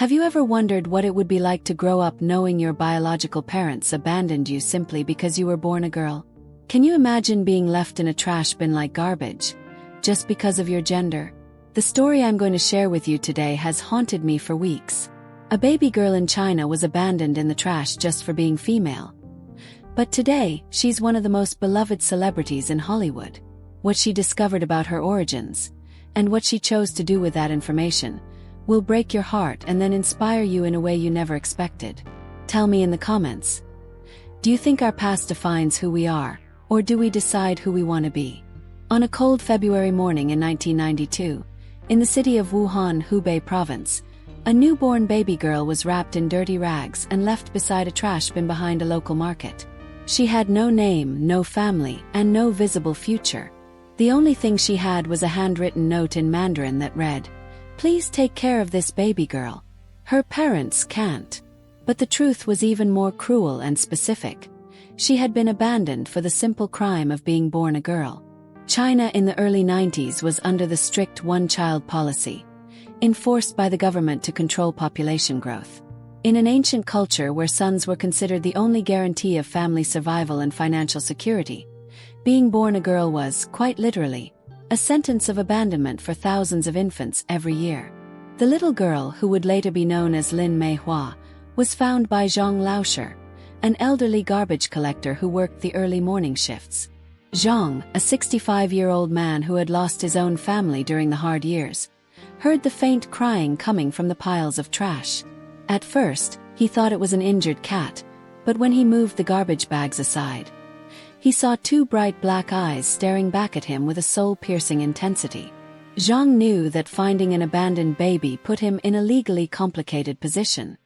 Have you ever wondered what it would be like to grow up knowing your biological parents abandoned you simply because you were born a girl? Can you imagine being left in a trash bin like garbage, just because of your gender? The story I'm going to share with you today has haunted me for weeks. A baby girl in China was abandoned in the trash just for being female. But today, she's one of the most beloved celebrities in Hollywood. What she discovered about her origins, and what she chose to do with that information, will break your heart and then inspire you in a way you never expected. Tell me in the comments. Do you think our past defines who we are, or do we decide who we want to be? On a cold February morning in 1992, in the city of Wuhan, Hubei province, a newborn baby girl was wrapped in dirty rags and left beside a trash bin behind a local market. She had no name, no family, and no visible future. The only thing she had was a handwritten note in Mandarin that read, "Please take care of this baby girl. Her parents can't." But the truth was even more cruel and specific. She had been abandoned for the simple crime of being born a girl. China in the early 90s was under the strict one-child policy, enforced by the government to control population growth. In an ancient culture where sons were considered the only guarantee of family survival and financial security, being born a girl was, quite literally, a sentence of abandonment for thousands of infants every year. The little girl, who would later be known as Lin Meihua, was found by Zhang Laosher, an elderly garbage collector who worked the early morning shifts. Zhang, a 65-year-old man who had lost his own family during the hard years, heard the faint crying coming from the piles of trash. At first, he thought it was an injured cat, but when he moved the garbage bags aside, he saw two bright black eyes staring back at him with a soul-piercing intensity. Zhang knew that finding an abandoned baby put him in a legally complicated position.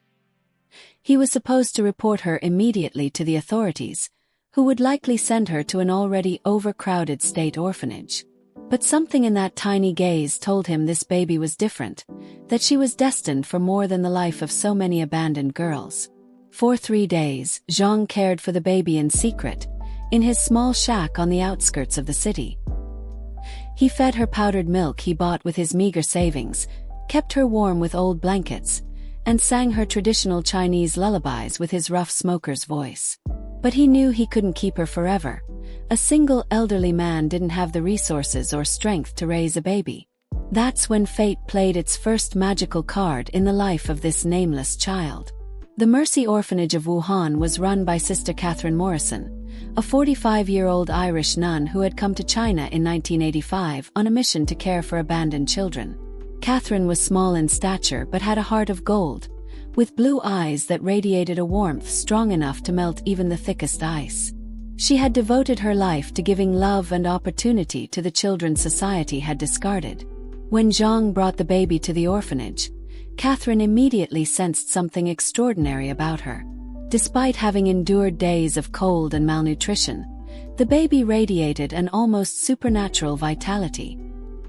He was supposed to report her immediately to the authorities, who would likely send her to an already overcrowded state orphanage. But something in that tiny gaze told him this baby was different, that she was destined for more than the life of so many abandoned girls. For 3 days, Zhang cared for the baby in secret, in his small shack on the outskirts of the city. He fed her powdered milk he bought with his meager savings, kept her warm with old blankets, and sang her traditional Chinese lullabies with his rough smoker's voice. But he knew he couldn't keep her forever. A single elderly man didn't have the resources or strength to raise a baby. That's when fate played its first magical card in the life of this nameless child. The Mercy Orphanage of Wuhan was run by Sister Catherine Morrison, a 45-year-old Irish nun who had come to China in 1985 on a mission to care for abandoned children. Catherine was small in stature but had a heart of gold, with blue eyes that radiated a warmth strong enough to melt even the thickest ice. She had devoted her life to giving love and opportunity to the children society had discarded. When Zhang brought the baby to the orphanage, Catherine immediately sensed something extraordinary about her. Despite having endured days of cold and malnutrition, the baby radiated an almost supernatural vitality.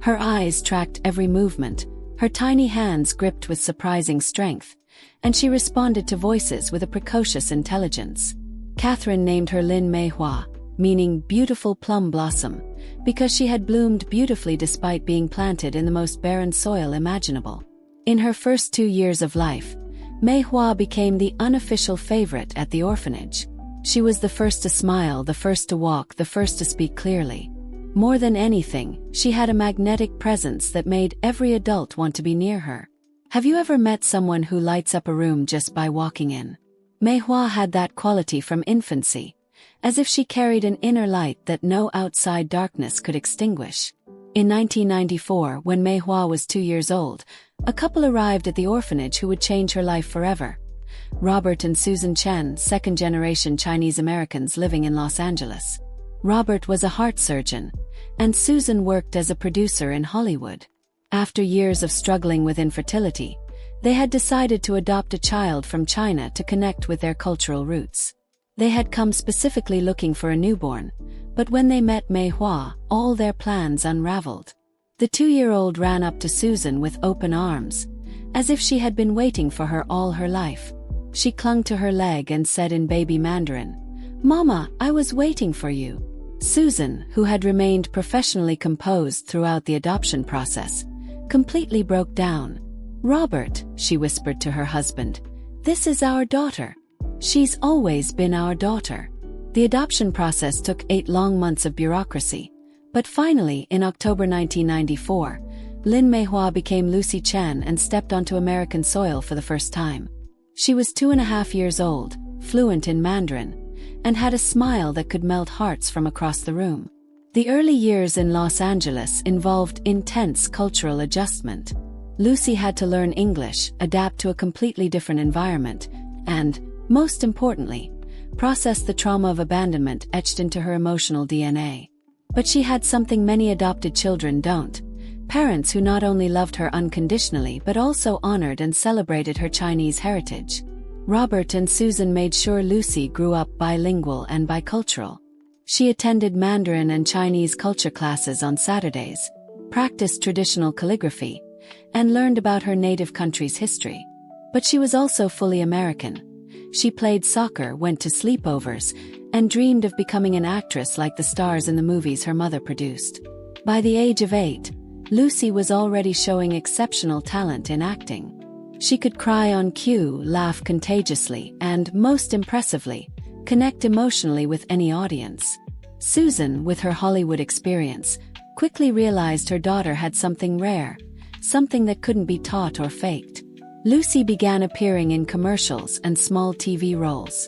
Her eyes tracked every movement, her tiny hands gripped with surprising strength, and she responded to voices with a precocious intelligence. Catherine named her Lin Meihua, meaning beautiful plum blossom, because she had bloomed beautifully despite being planted in the most barren soil imaginable. In her first 2 years of life, Meihua became the unofficial favorite at the orphanage. She was the first to smile, the first to walk, the first to speak clearly. More than anything, she had a magnetic presence that made every adult want to be near her. Have you ever met someone who lights up a room just by walking in? Meihua had that quality from infancy, as if she carried an inner light that no outside darkness could extinguish. In 1994, when Meihua was 2 years old, a couple arrived at the orphanage who would change her life forever. Robert and Susan Chen, second-generation Chinese Americans living in Los Angeles. Robert was a heart surgeon, and Susan worked as a producer in Hollywood. After years of struggling with infertility, they had decided to adopt a child from China to connect with their cultural roots. They had come specifically looking for a newborn, but when they met Meihua, all their plans unraveled. The 2-year-old ran up to Susan with open arms, as if she had been waiting for her all her life. She clung to her leg and said in baby Mandarin, "Mama, I was waiting for you." Susan, who had remained professionally composed throughout the adoption process, completely broke down. "Robert," she whispered to her husband, "this is our daughter. She's always been our daughter." The adoption process took 8 long months of bureaucracy, but finally, in October 1994, Lin Meihua became Lucy Chen and stepped onto American soil for the first time. She was 2.5 years old, fluent in Mandarin, and had a smile that could melt hearts from across the room. The early years in Los Angeles involved intense cultural adjustment. Lucy had to learn English, adapt to a completely different environment, and, most importantly, process the trauma of abandonment etched into her emotional DNA. But she had something many adopted children don't: parents who not only loved her unconditionally but also honored and celebrated her Chinese heritage. Robert and Susan made sure Lucy grew up bilingual and bicultural. She attended Mandarin and Chinese culture classes on Saturdays, practiced traditional calligraphy, and learned about her native country's history. But she was also fully American. She played soccer, went to sleepovers, and dreamed of becoming an actress like the stars in the movies her mother produced. By the age of 8, Lucy was already showing exceptional talent in acting. She could cry on cue, laugh contagiously, and, most impressively, connect emotionally with any audience. Susan, with her Hollywood experience, quickly realized her daughter had something rare, something that couldn't be taught or faked. Lucy began appearing in commercials and small TV roles.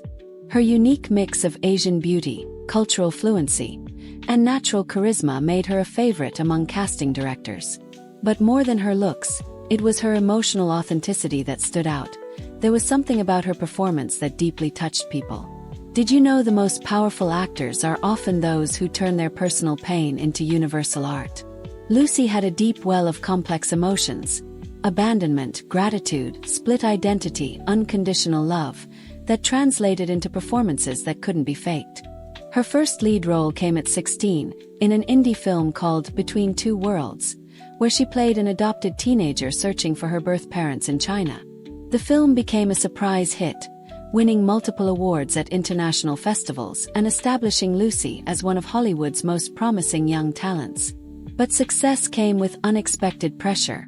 Her unique mix of Asian beauty, cultural fluency, and natural charisma made her a favorite among casting directors. But more than her looks, it was her emotional authenticity that stood out. There was something about her performance that deeply touched people. Did you know the most powerful actors are often those who turn their personal pain into universal art? Lucy had a deep well of complex emotions: abandonment, gratitude, split identity, unconditional love, that translated into performances that couldn't be faked. Her first lead role came at 16, in an indie film called Between Two Worlds, where she played an adopted teenager searching for her birth parents in China. The film became a surprise hit, winning multiple awards at international festivals and establishing Lucy as one of Hollywood's most promising young talents. But success came with unexpected pressure: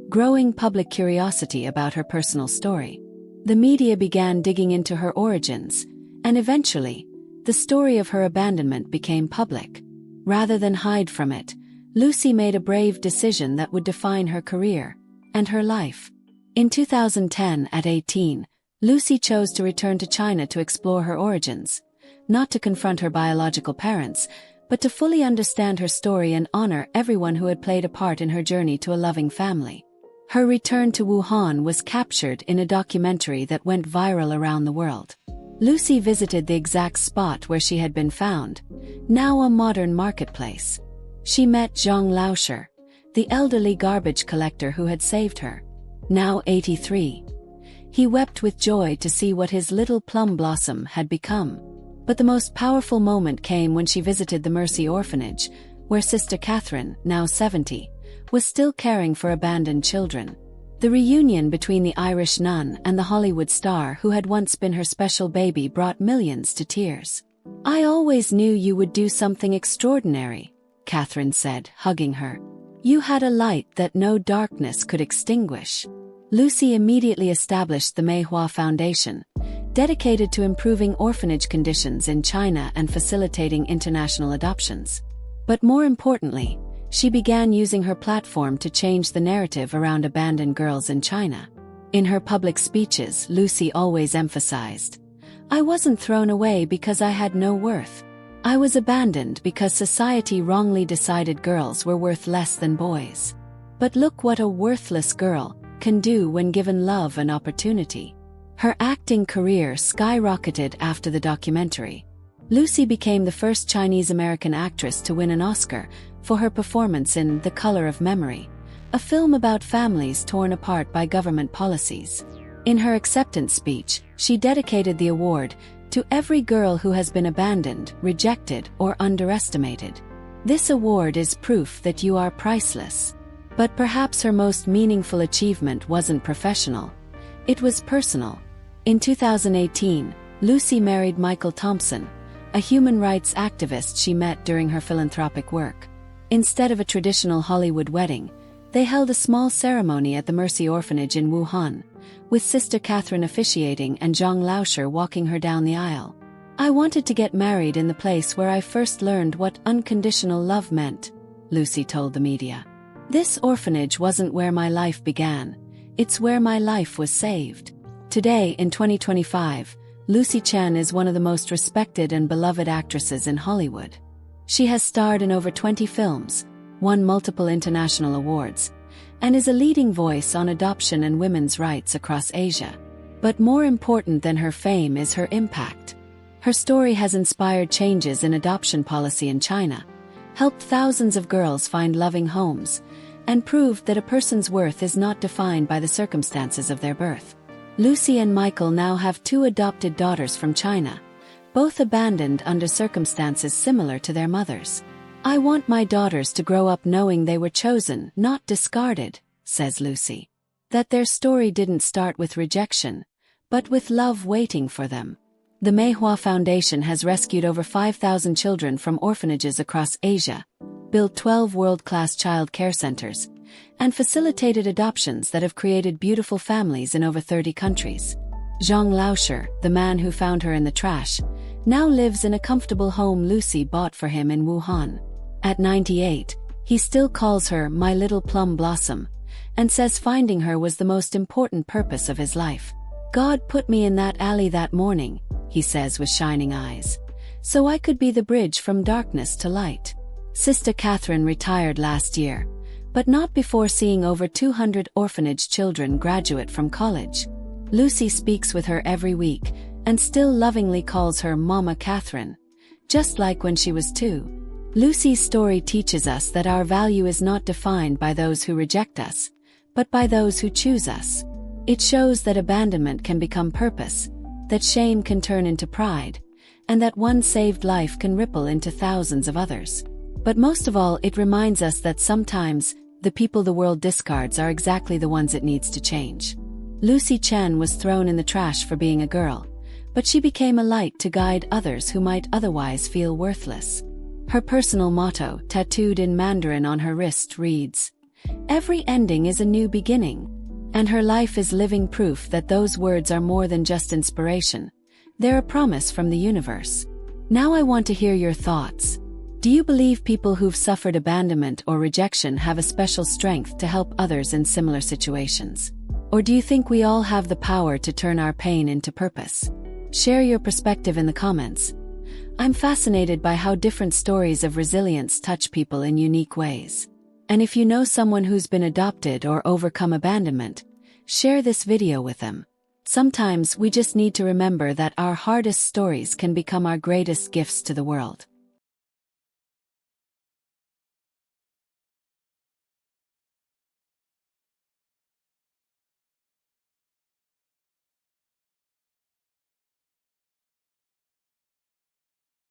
growing public curiosity about her personal story. The media began digging into her origins, and eventually, the story of her abandonment became public. Rather than hide from it, Lucy made a brave decision that would define her career and her life. In 2010, at 18, Lucy chose to return to China to explore her origins, not to confront her biological parents, but to fully understand her story and honor everyone who had played a part in her journey to a loving family. Her return to Wuhan was captured in a documentary that went viral around the world. Lucy visited the exact spot where she had been found, now a modern marketplace. She met Zhang Laosher, the elderly garbage collector who had saved her, now 83. He wept with joy to see what his little plum blossom had become. But the most powerful moment came when she visited the Mercy Orphanage, where Sister Catherine, now 70, was still caring for abandoned children. The reunion between the Irish nun and the Hollywood star who had once been her special baby brought millions to tears. "I always knew you would do something extraordinary," Catherine said, hugging her. "You had a light that no darkness could extinguish." Lucy immediately established the Meihua Foundation, dedicated to improving orphanage conditions in China and facilitating international adoptions. But more importantly, she began using her platform to change the narrative around abandoned girls in China. In her public speeches, Lucy always emphasized, "I wasn't thrown away because I had no worth. I was abandoned because society wrongly decided girls were worth less than boys. But look what a worthless girl can do when given love and opportunity." Her acting career skyrocketed after the documentary. Lucy became the first Chinese-American actress to win an Oscar for her performance in The Color of Memory, a film about families torn apart by government policies. In her acceptance speech, she dedicated the award to every girl who has been abandoned, rejected, or underestimated. "This award is proof that you are priceless." But perhaps her most meaningful achievement wasn't professional. It was personal. In 2018, Lucy married Michael Thompson, a human rights activist she met during her philanthropic work. Instead of a traditional Hollywood wedding, They held a small ceremony at the Mercy Orphanage in Wuhan, with Sister Catherine officiating and Zhang Laosher walking her down the aisle. "I wanted to get married in the place where I first learned what unconditional love meant," Lucy told the media. "This orphanage wasn't where my life began, it's where my life was saved." Today, in 2025, Lucy Chen is one of the most respected and beloved actresses in Hollywood. She has starred in over 20 films, won multiple international awards, and is a leading voice on adoption and women's rights across Asia. But more important than her fame is her impact. Her story has inspired changes in adoption policy in China, helped thousands of girls find loving homes, and proved that a person's worth is not defined by the circumstances of their birth. Lucy and Michael now have 2 adopted daughters from China, both abandoned under circumstances similar to their mothers. "I want my daughters to grow up knowing they were chosen, not discarded," says Lucy. That their story didn't start with rejection, but with love waiting for them. The Meihua Foundation has rescued over 5,000 children from orphanages across Asia, built 12 world-class child care centers, and facilitated adoptions that have created beautiful families in over 30 countries. Zhang Laosher, the man who found her in the trash, now lives in a comfortable home Lucy bought for him in Wuhan. At 98, he still calls her "my little plum blossom," and says finding her was the most important purpose of his life. "God put me in that alley that morning," he says with shining eyes, "so I could be the bridge from darkness to light." Sister Catherine retired last year, but not before seeing over 200 orphanage children graduate from college. Lucy speaks with her every week and still lovingly calls her Mama Catherine, just like when she was 2. Lucy's story teaches us that our value is not defined by those who reject us, but by those who choose us. It shows that abandonment can become purpose, that shame can turn into pride, and that one saved life can ripple into thousands of others. But most of all, it reminds us that sometimes, the people the world discards are exactly the ones it needs to change. Lucy Chen was thrown in the trash for being a girl, but she became a light to guide others who might otherwise feel worthless. Her personal motto, tattooed in Mandarin on her wrist, reads, "Every ending is a new beginning." And her life is living proof that those words are more than just inspiration. They're a promise from the universe. Now I want to hear your thoughts. Do you believe people who've suffered abandonment or rejection have a special strength to help others in similar situations? Or do you think we all have the power to turn our pain into purpose? Share your perspective in the comments. I'm fascinated by how different stories of resilience touch people in unique ways. And if you know someone who's been adopted or overcome abandonment, share this video with them. Sometimes we just need to remember that our hardest stories can become our greatest gifts to the world.